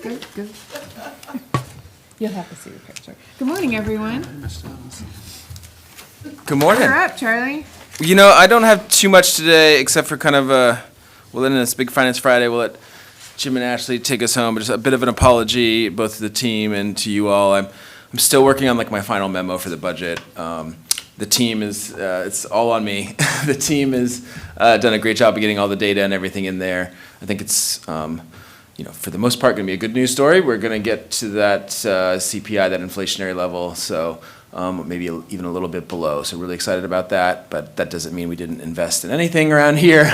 Good. You'll have to see the picture. Good morning, everyone. Good morning. You're up, Charlie. You know, I don't have too much today except for kind of well, then this Big Finance Friday, we'll let Jim and Ashley take us home, but just a bit of an apology both to the team and to you all. I'm still working on like my final memo for the budget. The team is, it's all on me. The team has done a great job of getting all the data and everything in there. I think it's, you know, for the most part, going to be a good news story. We're going to get to that CPI, that inflationary level, so maybe even a little bit below. So really excited about that, but that doesn't mean we didn't invest in anything around here.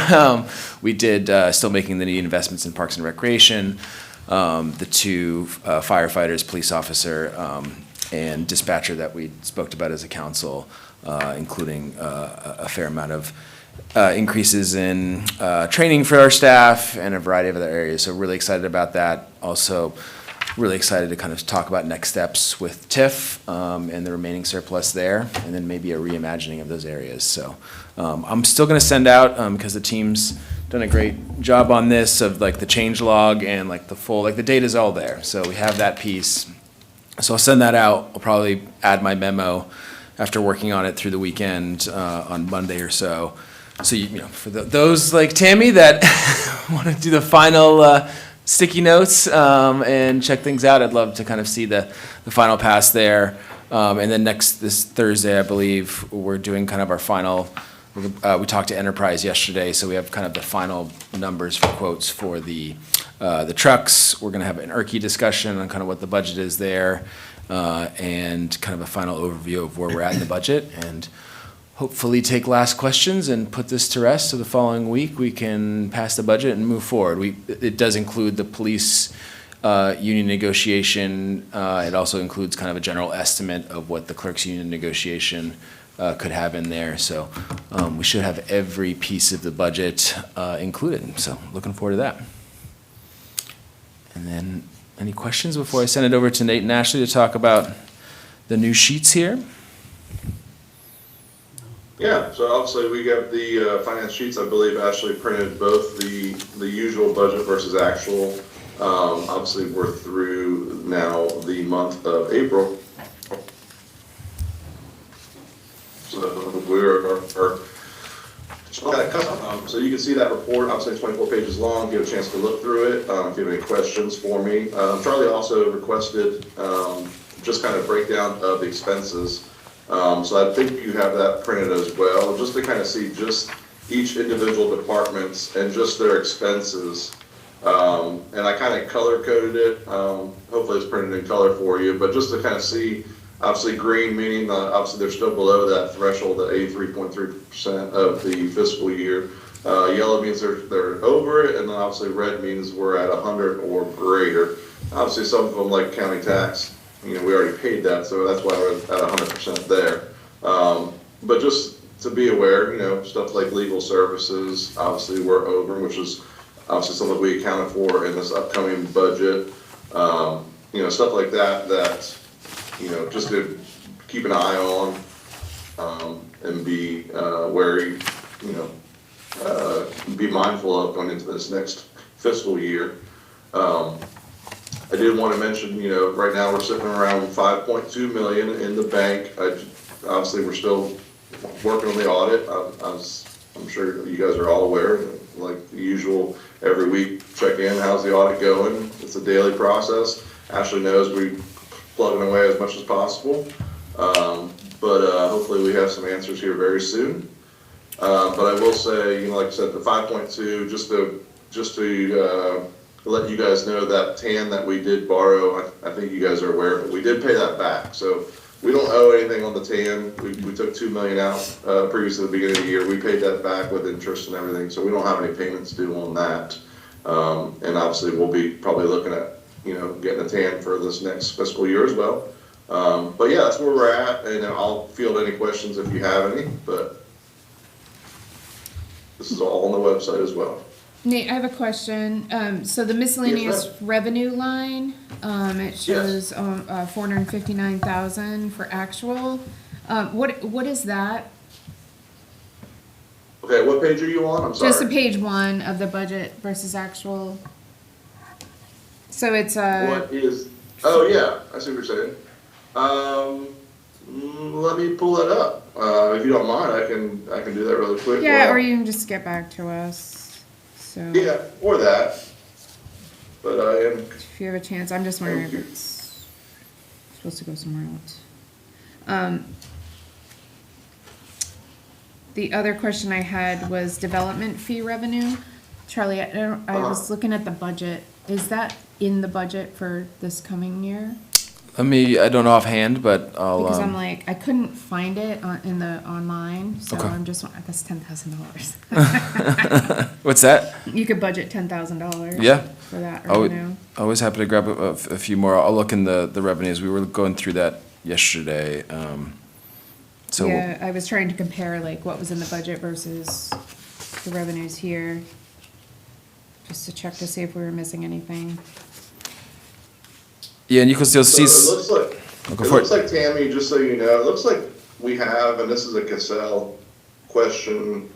We did, still making the needed investments in Parks and Recreation, the two firefighters, police officer, and dispatcher that we spoke about as a council, including a fair amount of increases in training for our staff and a variety of other areas. So really excited about that. Also really excited to kind of talk about next steps with TIF and the remaining surplus there, and then maybe a reimagining of those areas. So I'm still going to send out, because the team's done a great job on this, of like the change log and like the full, like the data's all there. So we have that piece. So I'll send that out. I'll probably add my memo after working on it through the weekend on Monday or so. So, you know, for those like Tammy that want to do the final sticky notes and check things out, I'd love to kind of see the final pass there. And then this Thursday, I believe, we're doing kind of our final, we talked to Enterprise yesterday, so we have kind of the final numbers for quotes for the trucks. We're going to have an IRCI discussion on kind of what the budget is there and kind of a final overview of where we're at in the budget, and hopefully take last questions and put this to rest. So the following week we can pass the budget and move forward. It does include the police union negotiation. It also includes kind of a general estimate of what the clerks union negotiation could have in there. So we should have every piece of the budget included. So looking forward to that. And then any questions before I send it over to Nate and Ashley to talk about the new sheets here? Yeah, so obviously we got the finance sheets. I believe Ashley printed both the usual budget versus actual. Obviously we're through now the month of April. So we're so you can see that report. Obviously 24 pages long. Give a chance to look through it. If you have any questions for me. Charlie also requested just kind of breakdown of the expenses. So I think you have that printed as well, just to kind of see just each individual departments and just their expenses. And I kind of color coded it. Hopefully it's printed in color for you, but just to kind of see, obviously green meaning obviously they're still below that threshold at 83.3% of the fiscal year. Yellow means they're over it, and then obviously red means we're at 100 or greater. Obviously some of them, like county tax, you know, we already paid that, so that's why we're at 100% there. But just to be aware, you know, stuff like legal services, obviously we're over, which is obviously something we accounted for in this upcoming budget. You know, stuff like that, you know, just to keep an eye on and be wary, you know, be mindful of going into this next fiscal year. I did want to mention, you know, right now we're sitting around 5.2 million in the bank. Obviously, we're still working on the audit. I'm sure you guys are all aware, like the usual, every week check in, how's the audit going? It's a daily process. Ashley knows we plugging away as much as possible, but hopefully we have some answers here very soon. But I will say, you know, like I said, the 5.2, just to let you guys know that TAN that we did borrow, I think you guys are aware, but we did pay that back. So we don't owe anything on the TAN. We took $2 million out previously at the beginning of the year. We paid that back with interest and everything, so we don't have any payments due on that. And obviously we'll be probably looking at, you know, getting a TAN for this next fiscal year as well. But yeah, that's where we're at, and I'll field any questions if you have any, but this is all on the website as well. Nate, I have a question. So the miscellaneous revenue line, it shows 459,000 for actual. What is that? Okay, what page are you on? I'm sorry. Just the page 1 of the budget versus actual. So it's, What is, oh, yeah, I see what you're saying. Let me pull that up. If you don't mind, I can do that really quick. yeah, while- or you can just get back to us, so. Yeah, or that. But I am, If you have a chance, I'm just wondering if Thank you. it's supposed to go somewhere else. The other question I had was development fee revenue. Charlie, I was looking at the budget. Is that in the budget for this coming year? I don't know offhand, but I'll, Because I'm like, I couldn't find it in the online, so Okay. I'm just, that's $10,000. what's that? You could budget $10,000. Yeah. For that I would- revenue. Always happy to grab a few more. I'll look in the revenues. We were going through that yesterday. So we'll- Yeah, I was trying to compare like what was in the budget versus the revenues here. Just to check to see if we were missing anything. yeah, and you can still so see. it looks like, Oh, go it for looks it. like, Tammy, just so you know, it looks like we have, and this is a Cassell question,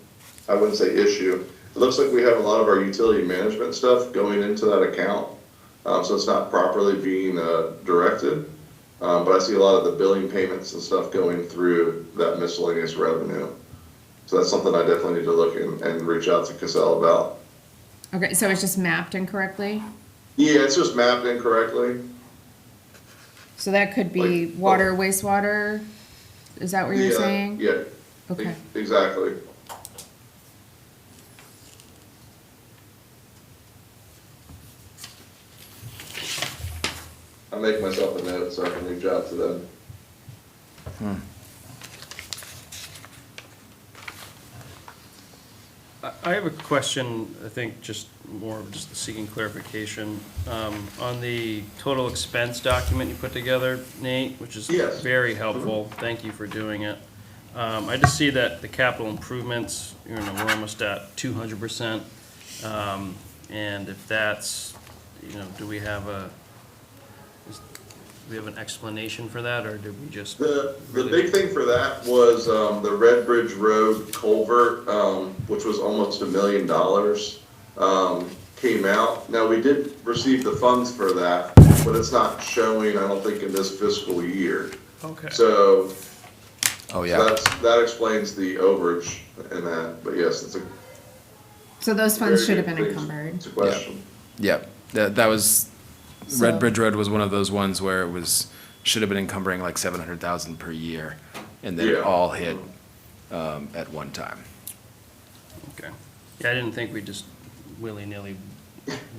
I wouldn't say issue. It looks like we have a lot of our utility management stuff going into that account, so it's not properly being directed. But I see a lot of the billing payments and stuff going through that miscellaneous revenue. So that's something I definitely need to look and reach out to Cassell about. Okay, so it's just mapped incorrectly? Yeah, it's just mapped incorrectly. So that could be Like, water, wastewater? Is that what you're Yeah, saying? Yeah. Okay. Exactly. I'll make myself a note so I can reach out to them. I have a question, I think just more of just seeking clarification. On the total expense document you put together, Nate, which is Yes. very helpful, thank you for doing it. I just see that the capital improvements, you know, we're almost at 200%. And if that's, you know, do we have an explanation for that, or did we just? The really- big thing for that was, the Red Bridge Road culvert, which was almost $1 million, came out. Now, we did receive the funds for that, but it's not showing, I don't think, in this fiscal year. Okay. So Oh yeah. that explains the overage in that, but yes, it's a So those funds very should have good been thing. encumbered. It's a question. Yeah. That was So- Red Bridge Road was one of those ones where it was should have been encumbering like 700,000 per year, and then it Yeah. all hit at one time. Okay. Yeah, I didn't think we just willy-nilly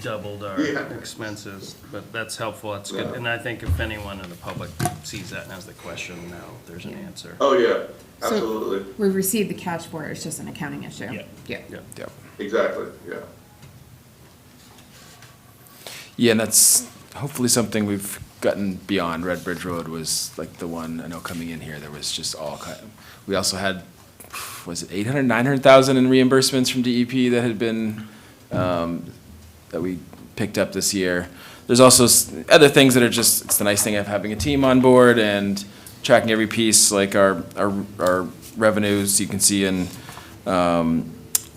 doubled our Yeah. expenses, but that's helpful, that's good. Yeah. And I think if anyone in the public sees that and has the question, now there's an Yeah. answer. Oh, yeah, So- absolutely, We received the cash for it, it's just an accounting issue. Yeah. Yeah. Yeah. Yep. exactly, yeah. Yeah, and that's hopefully something we've gotten beyond. Red Bridge Road was like the one, I know coming in here, there was just all kind of, we also had, was it 800, 900,000 in reimbursements from DEP that had been, that we picked up this year. There's also other things that are just, it's the nice thing of having a team on board and tracking every piece, like our revenues, you can see in,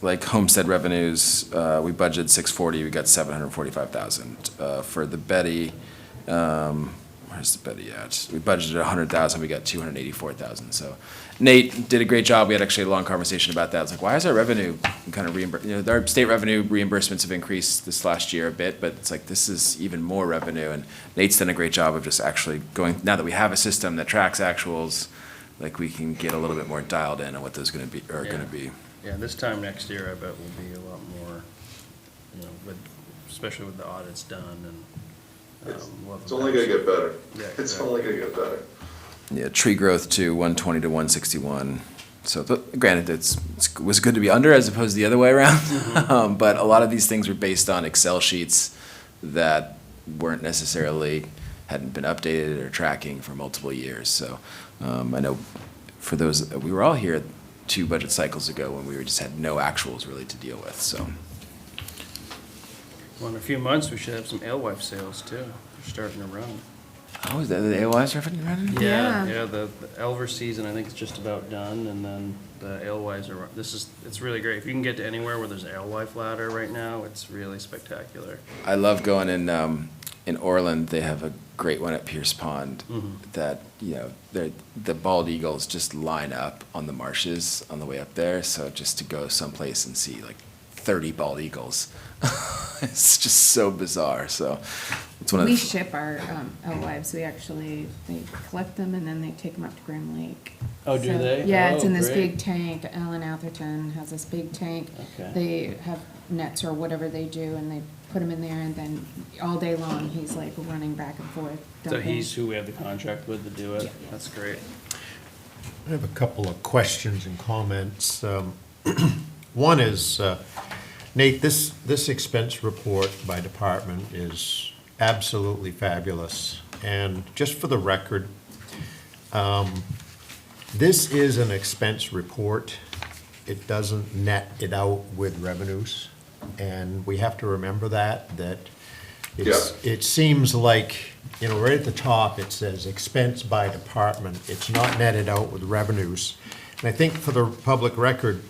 like homestead revenues, we budgeted 640, we got 745,000. For the Betty, where's the Betty at? We budgeted 100,000, we got 284,000. So Nate did a great job. We had actually a long conversation about that. It's like, why is our revenue kind of our state revenue reimbursements have increased this last year a bit, but it's like, this is even more revenue. And Nate's done a great job of just actually going, now that we have a system that tracks actuals, like we can get a little bit more dialed in on what those are gonna be. Yeah, this time next year, I bet will be a lot more, you know, especially with the audits done and. we'll have a It's only better- gonna get better. Yeah, It's exactly. only gonna get better. Yeah, tree growth to 120 to 161. So granted, it was good to be under as opposed to the other way around. But a lot of these things were based on Excel sheets that weren't necessarily, hadn't been updated or tracking for multiple years. So I know for those, we were all here 2 budget cycles ago when we just had no actuals really to deal with, so. Well, in a few months, we should have some alewife sales too. They're starting to run. Oh, is that the AOI's revenue running? Yeah. Yeah, the Elver season, I think it's just about done, and then the alewives are, it's really great. If you can get to anywhere where there's an alewife ladder right now, it's really spectacular. I love going and in Orland, they have a great one at Pierce Pond that, you know, the bald eagles just line up on the marshes on the way up there. So just to go someplace and see like 30 bald eagles, it's just so bizarre. So it's one of We the, ship our alewives. They collect them and then they take them up to Grand Lake. Oh, do So, they? Yeah, it's Oh, in this great. big tank. Alan Atherton has this big tank. Okay. They have nets or whatever they do, and they put them in there, and then all day long, he's like running back and forth. So dumping. he's who we have the contract with to do it? That's great. I have a couple of questions and comments. One is, Nate, this expense report by department is absolutely fabulous. And just for the record, this is an expense report. It doesn't net it out with revenues. And we have to remember that it seems like, you know, right at the top, it says expense by department. It's not netted out with revenues. And I think for the public record,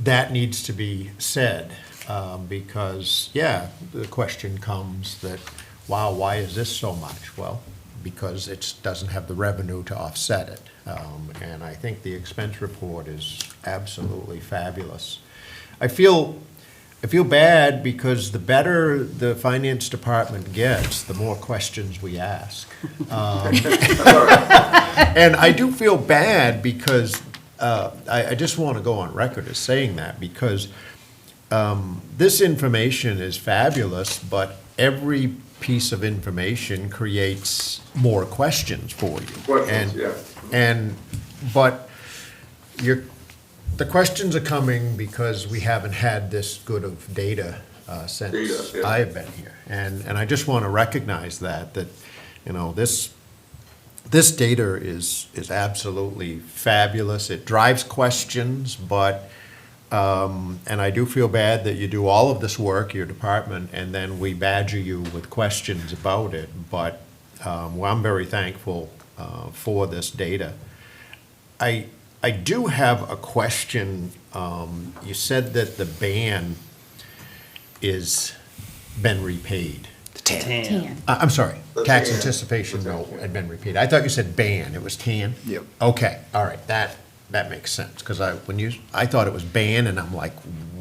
that needs to be said, because, yeah, the question comes that, wow, why is this so much? Well, because it doesn't have the revenue to offset it. And I think the expense report is absolutely fabulous. I feel bad because the better the finance department gets, the more questions we ask. And I do feel bad because, I just want to go on record as saying that, because this information is fabulous, but every piece of information creates more questions for you. Questions, And- yeah. But the questions are coming because we haven't had this good of data since Data, yeah. I've been here. And I just want to recognize that, you know, this data is absolutely fabulous. It drives questions, but, and I do feel bad that you do all of this work, your department, and then we badger you with questions about it. But well, I'm very thankful for this data. I do have a question. You said that the ban is been repaid. Tan. I'm sorry, The tax TAN. anticipation The note TAN. had been repaid. I thought you said ban, it was TAN? Yep. Okay, all right, that makes sense, because I thought it was ban, and I'm like,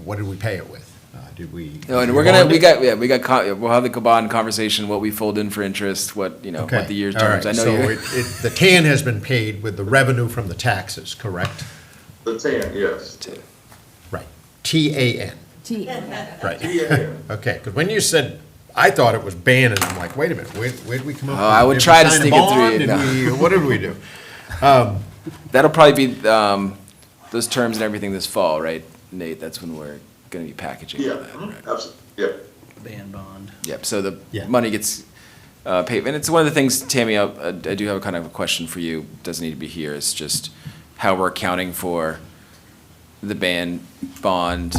what did we pay it with? Did we? no, and did we'll bond it? we'll have the bond conversation, what we fold in for interest, what, you know, Okay, what the year's all terms. right, I know so you're. the TAN has been paid with the revenue from the taxes, correct? The tan, yes. Right, TAN, Tea. right. Yeah. Okay, because when you said, I thought it was ban, and I'm like, wait a minute, where'd we come up with? Oh, I would Did we try to sign a sneak it through bond? you, Did no. we- What did we do? That'll probably be, those terms and everything this fall, right, Nate? That's when we're gonna be packaging Yeah, all that, right? absolutely, yep. Ban bond. Yep, so the Yeah. money gets paid, and it's one of the things, Tammy, I do have a kind of a question for you, doesn't need to be here, it's just how we're accounting for the bond,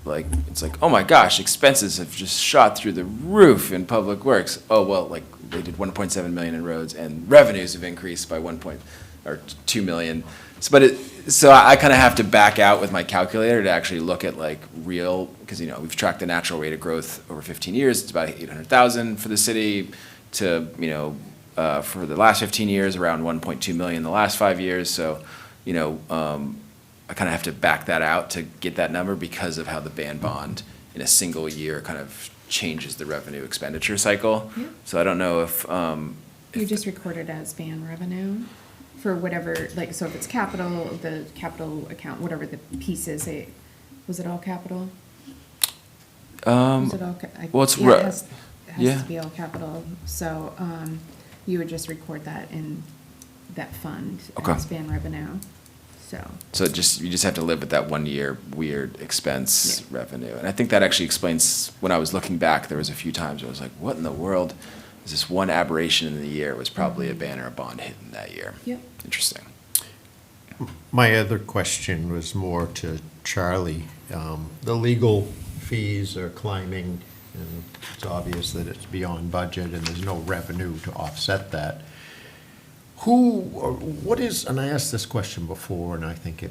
like, it's like, oh my gosh, expenses have just shot through the roof in Public Works. Oh, well, like, they did 1.7 million in roads, and revenues have increased by 2 million. So I kind of have to back out with my calculator to actually look at like real, because, you know, we've tracked the natural rate of growth over 15 years, it's about 800,000 for the city, to, you know, for the last 15 years, around 1.2 million the last 5 years, so, you know, I kind of have to back that out to get that number because of how the bond in a single year kind of changes the revenue expenditure cycle. Yeah. So I don't know if, You just record it as ban revenue for whatever, like, so if it's capital, the capital account, whatever the piece is, was it all capital? Was it all? well, it's Yeah, re- it has yeah. to be all capital, so, you would just record that in that fund Okay. as ban revenue, so. so you just have to live with that 1 year weird expense Yeah. revenue. And I think that actually explains, when I was looking back, there was a few times where I was like, what in the world is this one aberration in the year? It was probably a ban or a bond hit in that year. Yep. Interesting. My other question was more to Charlie. The legal fees are climbing, and it's obvious that it's beyond budget, and there's no revenue to offset that. What is, and I asked this question before, and I think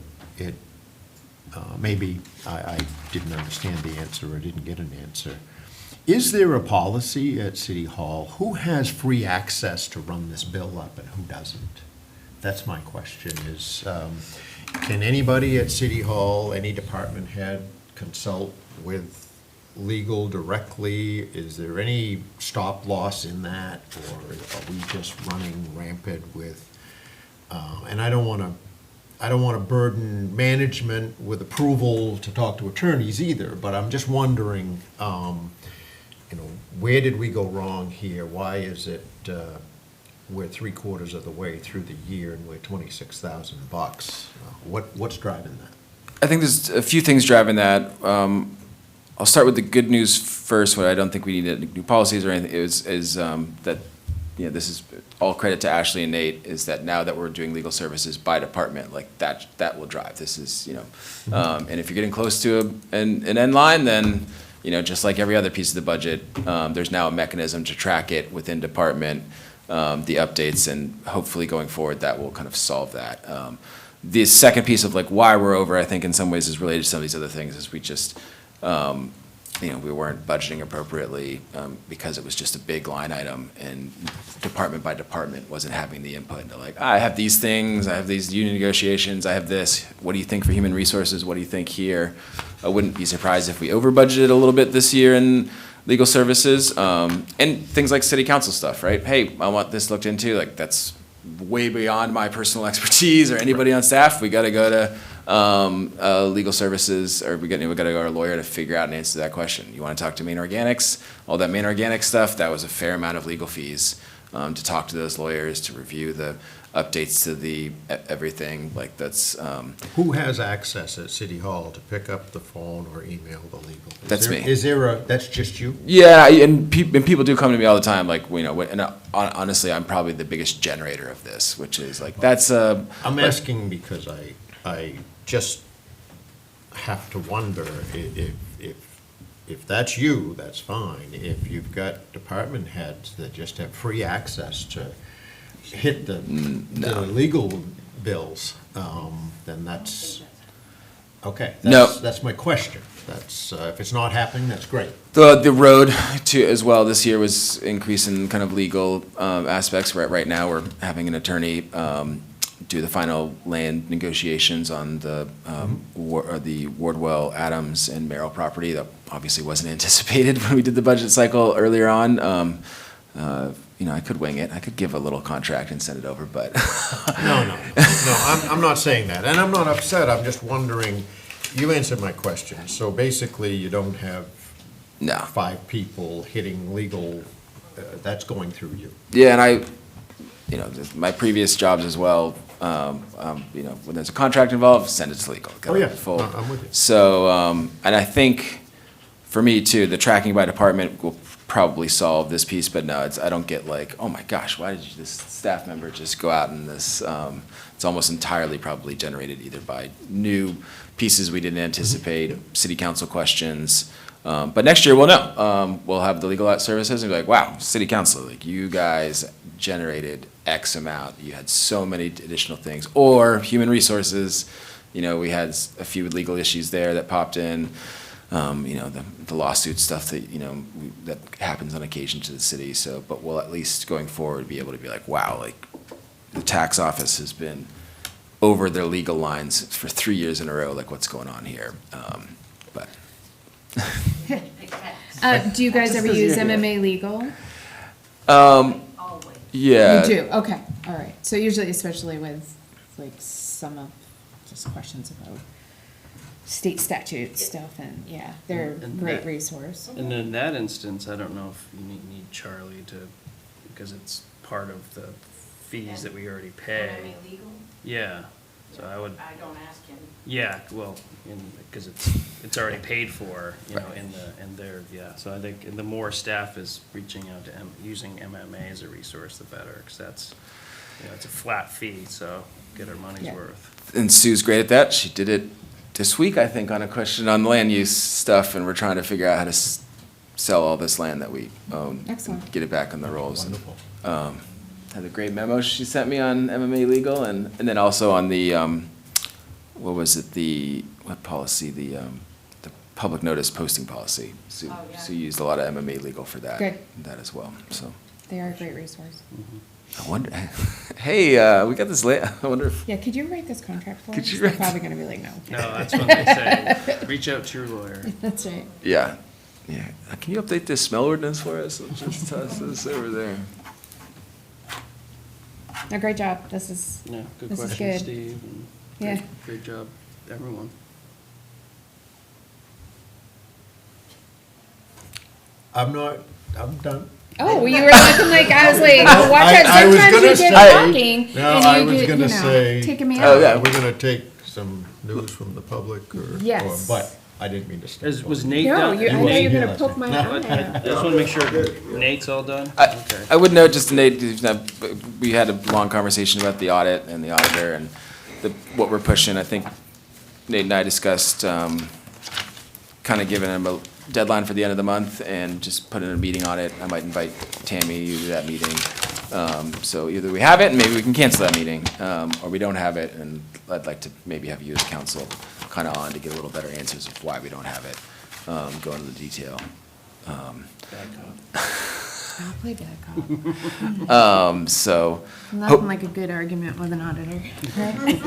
maybe I didn't understand the answer or didn't get an answer. Is there a policy at City Hall? Who has free access to run this bill up and who doesn't? That's my question is, can anybody at City Hall, any department head, consult with legal directly? Is there any stop loss in that? Or are we just running rampant with, and I don't want to burden management with approval to talk to attorneys either, but I'm just wondering, where did we go wrong here? Why is it, we're 3/4 of the way through the year and we're $26,000? What's driving that? I think there's a few things driving that. I'll start with the good news first. What I don't think we need any new policies or anything is that, this is all credit to Ashley and Nate, is that now that we're doing legal services by department, like that will drive. This is, and if you're getting close to an end line, then, just like every other piece of the budget, there's now a mechanism to track it within department, the updates, and hopefully going forward, that will kind of solve that. The second piece of like why we're over, I think in some ways is related to some of these other things, is we just, we weren't budgeting appropriately because it was just a big line item and department by department wasn't having the input. They're like, I have these things, I have these union negotiations, I have this. What do you think for human resources? What do you think here? I wouldn't be surprised if we over budgeted a little bit this year in legal services and things like city council stuff, right? Hey, I want this looked into. Like that's way beyond my personal expertise or anybody on staff. We got to go to legal services, or we got to go to our lawyer to figure out and answer that question. You want to talk to Maine Organics? All that Maine Organics stuff, that was a fair amount of legal fees to talk to those lawyers, to review the updates to the everything. Like that's. Who has access at City Hall to pick up the phone or email the legal? That's me. Is there that's just you? Yeah, and people do come to me all the time, like, and honestly, I'm probably the biggest generator of this, which is like, that's I'm asking because I just have to wonder if that's you, that's fine. If you've got department heads that just have free access to hit the legal bills, then that's, okay. No. That's my question. That's, if it's not happening, that's great. The road to as well this year was increasing kind of legal aspects. Right now, we're having an attorney do the final land negotiations on the Wardwell, Adams, and Merrill property. That obviously wasn't anticipated when we did the budget cycle earlier on. I could wing it. I could give a little contract and send it over, but No, I'm not saying that, and I'm not upset. I'm just wondering. You answered my question. So basically, you don't have no. 5 people hitting legal. That's going through you. Yeah, and my previous jobs as well. When there's a contract involved, send it to legal. Oh yeah, Full. I'm with you. So, and I think for me too, the tracking by department will probably solve this piece. But no, I don't get like, oh my gosh, why did this staff member just go out and this? It's almost entirely probably generated either by new pieces we didn't anticipate, city council questions. But next year we'll know. We'll have the legal services and be like, wow, city council, like you guys generated X amount. You had so many additional things. Or human resources, we had a few legal issues there that popped in. The lawsuit stuff that, that happens on occasion to the city. So, but we'll at least going forward be able to be like, wow, like the tax office has been over their legal lines for 3 years in a row. Like what's going on here? But. Do you guys ever use MMA Legal? Yeah. You do, okay, all right. So usually, especially with like some of just questions about state statute stuff, and yeah, they're a And great that- resource. And in that instance, I don't know if you need Charlie to, because it's part of the fees that we already pay. Legal? Yeah, so I would, I don't ask him. yeah, well, because it's already paid for, in their, yeah. So I think the more staff is reaching out to using MMA as a resource, the better, because that's, it's a flat fee, so get our money's Yeah. worth. And Sue's great at that. She did it this week, I think, on a question on land use stuff, and we're trying to figure out how to sell all this land that we own. Excellent. And get it back on the rolls. Wonderful. Had a great memo she sent me on MMA legal, and then also on the, what was it, what policy, the public notice posting policy. So, Oh, yeah. so you used a lot of MMA legal for that. Good. That as well, so. They are a great resource. I wonder, hey, we got this late, I wonder if, Yeah, could you write this contract for us? Could you They're write- probably gonna be like, no. No, that's what they say. Reach out to your lawyer. That's right. yeah, yeah. Can you update this smell ordinance for us? Just toss this over there. No, great job. This is, Yeah, good This is question, good. Steve. and Yeah. Great job, everyone. I'm done. oh, you were looking like, I was like, oh, watch out. I was Sometimes gonna you say- get talking No, I and was you get, gonna you know, say. taking me Oh, out. yeah. We're gonna take some news from the public or. Yes. But I didn't mean to. step Was over. Nate No, done? you, I know wasn't you're here gonna last poke my night. eye I out. just want to make sure Nate's all done? I Okay. would note, just Nate, we had a long conversation about the audit and the auditor and what we're pushing. I think Nate and I discussed, kind of giving him a deadline for the end of the month and just putting a meeting on it. I might invite Tammy to that meeting. So either we have it and maybe we can cancel that meeting, or we don't have it, and I'd like to maybe have you as council kind of on to get a little better answers of why we don't have it, go into the detail. Bad cop. I'll play bad cop. So, Nothing like a good argument with an auditor, right?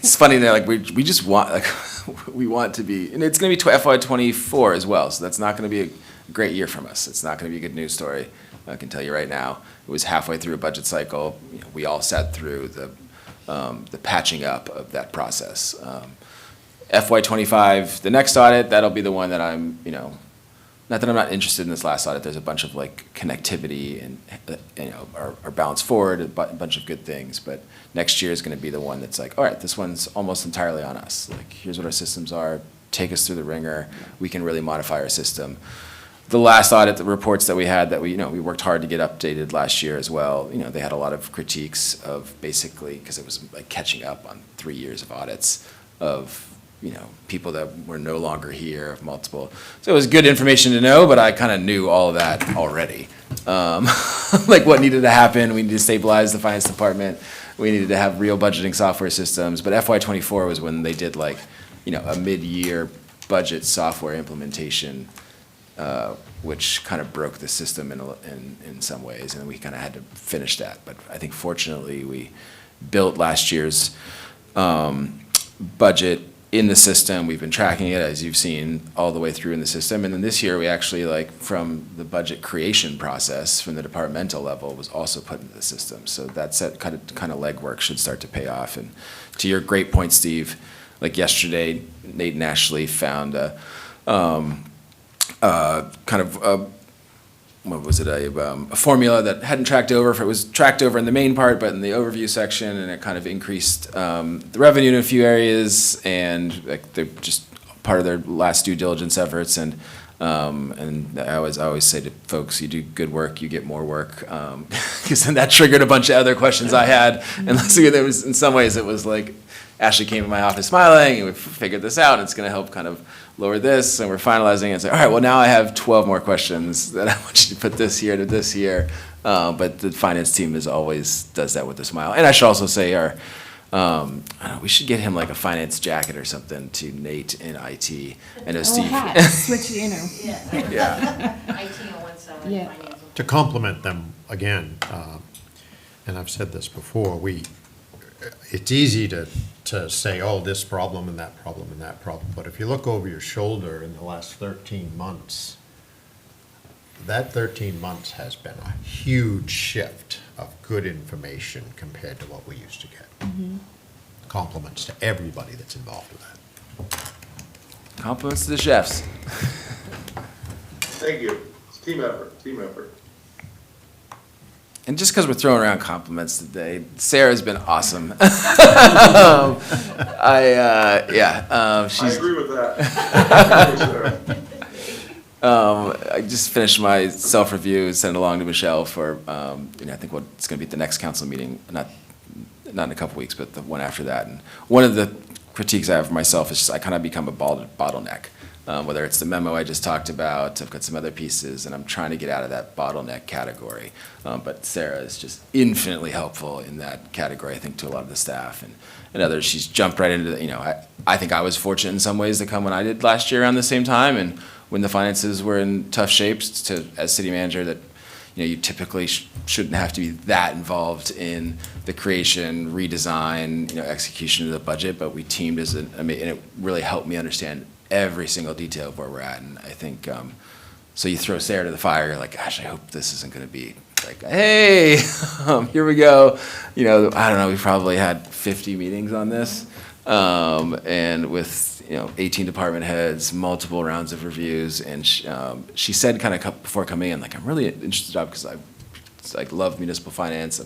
it's funny, they're like, we just want, like, we want to be, and it's gonna be FY '24 as well, so that's not gonna be a great year from us. It's not gonna be a good news story, I can tell you right now. It was halfway through a budget cycle, you know, we all sat through the patching up of that process. FY '25, the next audit, that'll be the one that I'm, you know, not that I'm not interested in this last audit, there's a bunch of like connectivity and, you know, our balance forward, a bunch of good things, but next year is gonna be the one that's like, all right, this one's almost entirely on us. Like, here's what our systems are, take us through the ringer, we can really modify our system. The last audit, the reports that we had that we, you know, we worked hard to get updated last year as well, you know, they had a lot of critiques of basically, because it was like catching up on 3 years of audits of, you know, people that were no longer here, of multiple. So it was good information to know, but I kind of knew all of that already. Like what needed to happen, we needed to stabilize the finance department, we needed to have real budgeting software systems, but FY '24 was when they did like, you know, a mid-year budget software implementation, which kind of broke the system in some ways, and we kind of had to finish that. But I think fortunately, we built last year's budget in the system. We've been tracking it, as you've seen, all the way through in the system. And then this year, we actually, like, from the budget creation process, from the departmental level, was also put into the system. So that kind of legwork should start to pay off. And to your great point, Steve, like yesterday, Nate and Ashley found what was it, a formula that hadn't tracked over, it was tracked over in the main part, but in the overview section, and it kind of increased the revenue in a few areas, and like they're just part of their last due diligence efforts, and I always say to folks, you do good work, you get more work, because then that triggered a bunch of other questions I had, and so there was, in some ways, it was like, Ashley came in my office smiling, and we figured this out, and it's gonna help kind of lower this, and we're finalizing it, and say, all right, well, now I have 12 more questions that I want you to put this here to this here. But the finance team always does that with a smile. And I should also say I don't know, we should get him like a finance jacket or something to Nate in IT. I know Oh, Steve. hat, switch, you know. Yeah, IT on one side, Yeah. finance on To complement them again, and I've said this before, it's easy to say, oh, this problem and that problem and that problem, but if you look over your shoulder in the last 13 months, that 13 months has been a huge shift of good information compared to what we used to get. Compliments to everybody that's involved with that. compliments to the chefs. Thank you. It's team effort. And just because we're throwing around compliments today, Sarah's been awesome. I she's. agree with that. I just finished my self-review, sent it along to Michelle for, you know, I think it's going to be at the next council meeting, not in a couple weeks, but the one after that. And one of the critiques I have for myself is just I kind of become a bottleneck. whether it's the memo I just talked about, I've got some other pieces, and I'm trying to get out of that bottleneck category. But Sarah is just infinitely helpful in that category, I think, to a lot of the staff and others. She's jumped right into the, I think I was fortunate in some ways to come when I did last year around the same time, and when the finances were in tough shapes, to, as city manager, that you typically shouldn't have to be that involved in the creation, redesign, execution of the budget, but we teamed and it really helped me understand every single detail of where we're at. And I think, so you throw Sarah to the fire, you're like, gosh, I hope this isn't going to be like, hey, here we go. I don't know, we probably had 50 meetings on this, and with 18 department heads, multiple rounds of reviews, and she said kind of before coming in, like, I'm really interested in the job because I love municipal finance.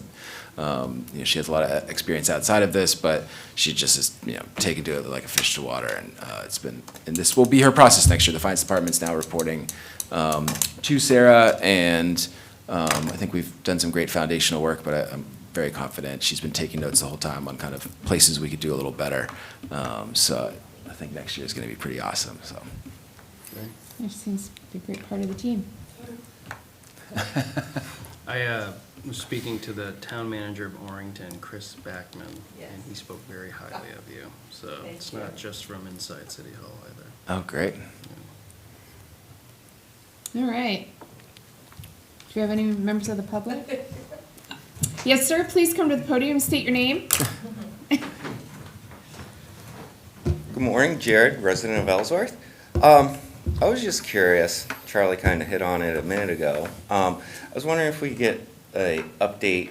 She has a lot of experience outside of this, but she just is taken to it like a fish to water, and and this will be her process next year. The finance department's now reporting to Sarah, and I think we've done some great foundational work, but I'm very confident. She's been taking notes the whole time on kind of places we could do a little better. So I think next year is going to be pretty awesome. So. It seems to be a great part of the team. I was speaking to the town manager of Orrington, Chris Backman, and he spoke very highly of you. So it's not just from inside City Hall either. Oh, great. All right. Do we have any members of the public? Yes, sir, please come to the podium, state your name. Good morning, Jared, resident of Ellsworth. I was just curious, Charlie kind of hit on it a minute ago. I was wondering if we could get an update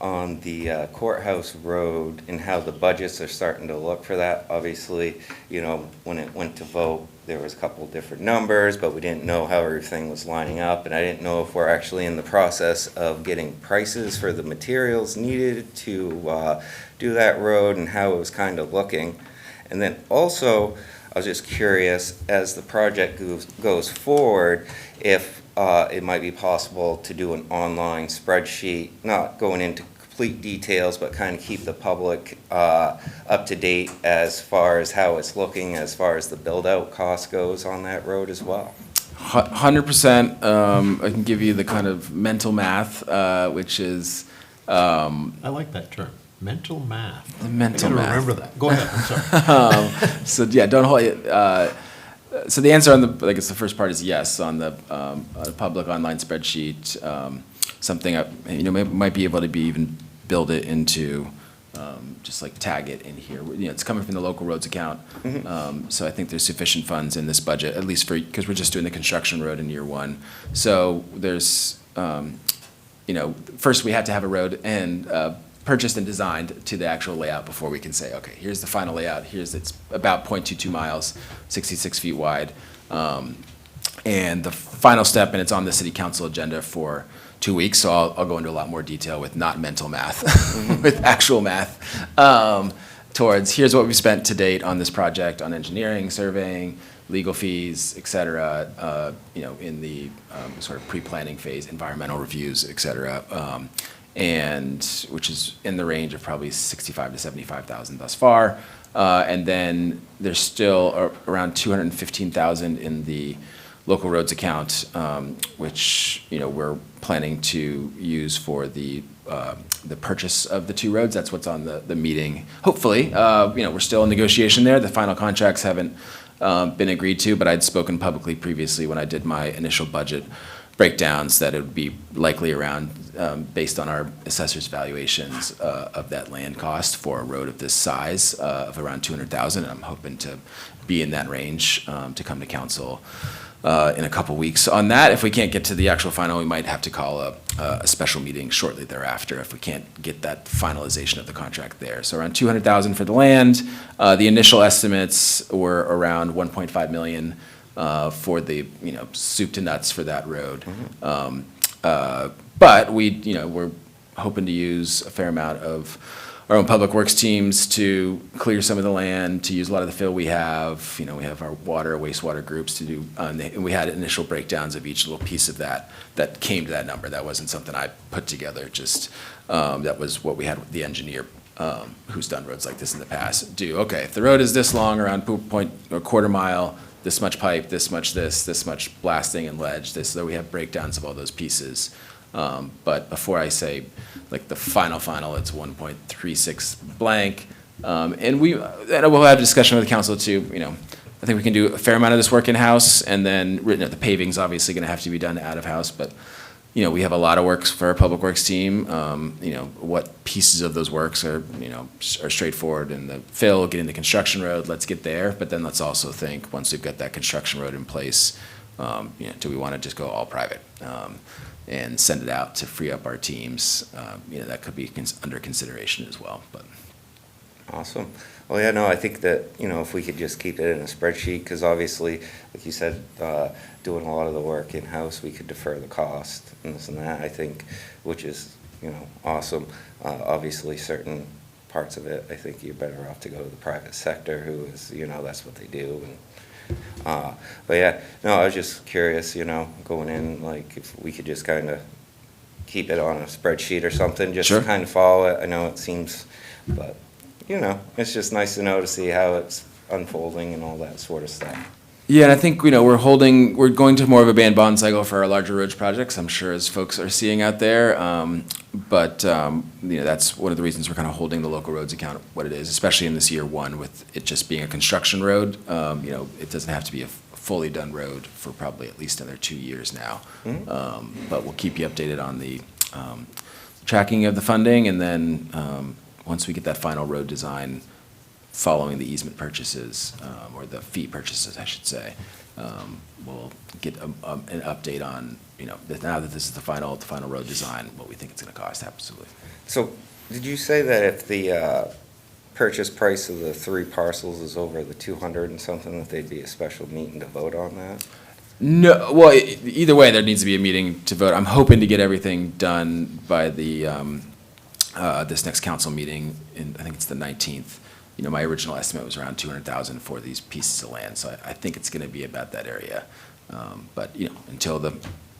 on the courthouse road and how the budgets are starting to look for that. Obviously, when it went to vote, there was a couple of different numbers, but we didn't know how everything was lining up, and I didn't know if we're actually in the process of getting prices for the materials needed to do that road and how it was kind of looking. And then also, I was just curious, as the project goes forward, if it might be possible to do an online spreadsheet, not going into complete details, but kind of keep the public up to date as far as how it's looking, as far as the build-out cost goes on that road as well. 100%. I can give you the kind of mental math, which is I like that term, mental math. the mental I math. gotta remember that. Go ahead, I'm sorry. So yeah, don't hold it. So the answer on I guess the first part is yes on the public online spreadsheet. Something might be able to be even build it into just like tag it in here. It's coming from the local roads account, so I think there's sufficient funds in this budget, at least because we're just doing the construction road in year one. So there's first we have to have a road and purchased and designed to the actual layout before we can say, okay, here's the final layout. It's about 0.22 miles, 66 feet wide. And the final step, and it's on the city council agenda for 2 weeks, so I'll go into a lot more detail with not mental math, with actual math, towards here's what we've spent to date on this project, on engineering, surveying, legal fees, et cetera, in the sort of pre-planning phase, environmental reviews, et cetera. And which is in the range of probably $65,000 to $75,000 thus far. And then there's still around $215,000 in the local roads account, which we're planning to use for the purchase of the two roads. That's what's on the meeting. Hopefully, we're still in negotiation there. The final contracts haven't been agreed to, but I'd spoken publicly previously when I did my initial budget breakdowns that it would be likely around, based on our assessor's valuations of that land cost for a road of this size of around $200,000. And I'm hoping to be in that range to come to council in a couple weeks on that. If we can't get to the actual final, we might have to call a special meeting shortly thereafter if we can't get that finalization of the contract there. So around $200,000 for the land. The initial estimates were around $1.5 million for the soup to nuts for that road. But we're hoping to use a fair amount of our own public works teams to clear some of the land, to use a lot of the fill we have. We have our water, wastewater groups to do, and we had initial breakdowns of each little piece of that came to that number. That wasn't something I put together, just that was what we had the engineer who's done roads like this in the past, do. Okay, if the road is this long, around point, or quarter mile, this much pipe, this much blasting and ledge, so we have breakdowns of all those pieces. But before I say, like, the final, it's 1.36 blank. And we'll have a discussion with the council too, I think we can do a fair amount of this work in-house, and then, the paving's obviously gonna have to be done out-of-house, but, we have a lot of works for our public works team. What pieces of those works are straightforward, and the fill, getting the construction road, let's get there, but then let's also think, once we've got that construction road in place, do we wanna just go all private? And send it out to free up our teams, that could be under consideration as well, but. Awesome. Well, yeah, no, I think that, if we could just keep it in a spreadsheet, because obviously, like you said, doing a lot of the work in-house, we could defer the cost and this and that, I think, which is, awesome. Obviously, certain parts of it, I think you're better off to go to the private sector, who is, that's what they do. And but yeah, no, I was just curious, going in, like, if we could just kind of keep it on a spreadsheet or something, just Sure. to kind of follow it. I know it seems, but, it's just nice to know, to see how it's unfolding and all that sort of stuff. Yeah, and I think, we're going to more of a ban bond cycle for our larger roads projects, I'm sure, as folks are seeing out there. But that's one of the reasons we're kind of holding the local roads account what it is, especially in this year one, with it just being a construction road. It doesn't have to be a fully done road for probably at least another 2 years now. But we'll keep you updated on the tracking of the funding, and then once we get that final road design, following the easement purchases, or the fee purchases, I should say, we'll get an update on, now that this is the final road design, what we think it's gonna cost, absolutely. So, did you say that if the purchase price of the 3 parcels is over the 200 and something, that they'd be a special meeting to vote on that? No, well, either way, there needs to be a meeting to vote. I'm hoping to get everything done by the, this next council meeting, I think it's the 19th. My original estimate was around 200,000 for these pieces of land, so I think it's gonna be about that area. But, until the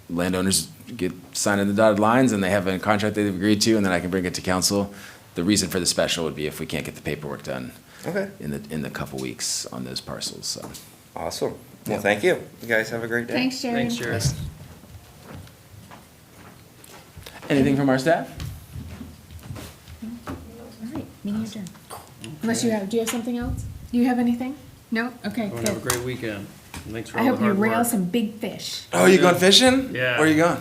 landowners get signed in the dotted lines and they have a contract they've agreed to, and then I can bring it to council, the reason for the special would be if we can't get the paperwork done Okay. in the couple weeks on those parcels, so. Awesome. Well, Yeah. thank you. You guys have a great day. Thanks, Sharon. Thanks, Jerry. Anything from our staff? All right, meeting adjourned. Unless do you have something else? Do you have anything? No? Okay, Everyone have a good. great weekend. Thanks for I all the hope you hard rail work. some big fish. Oh, you going fishing? Yeah. Where are you going?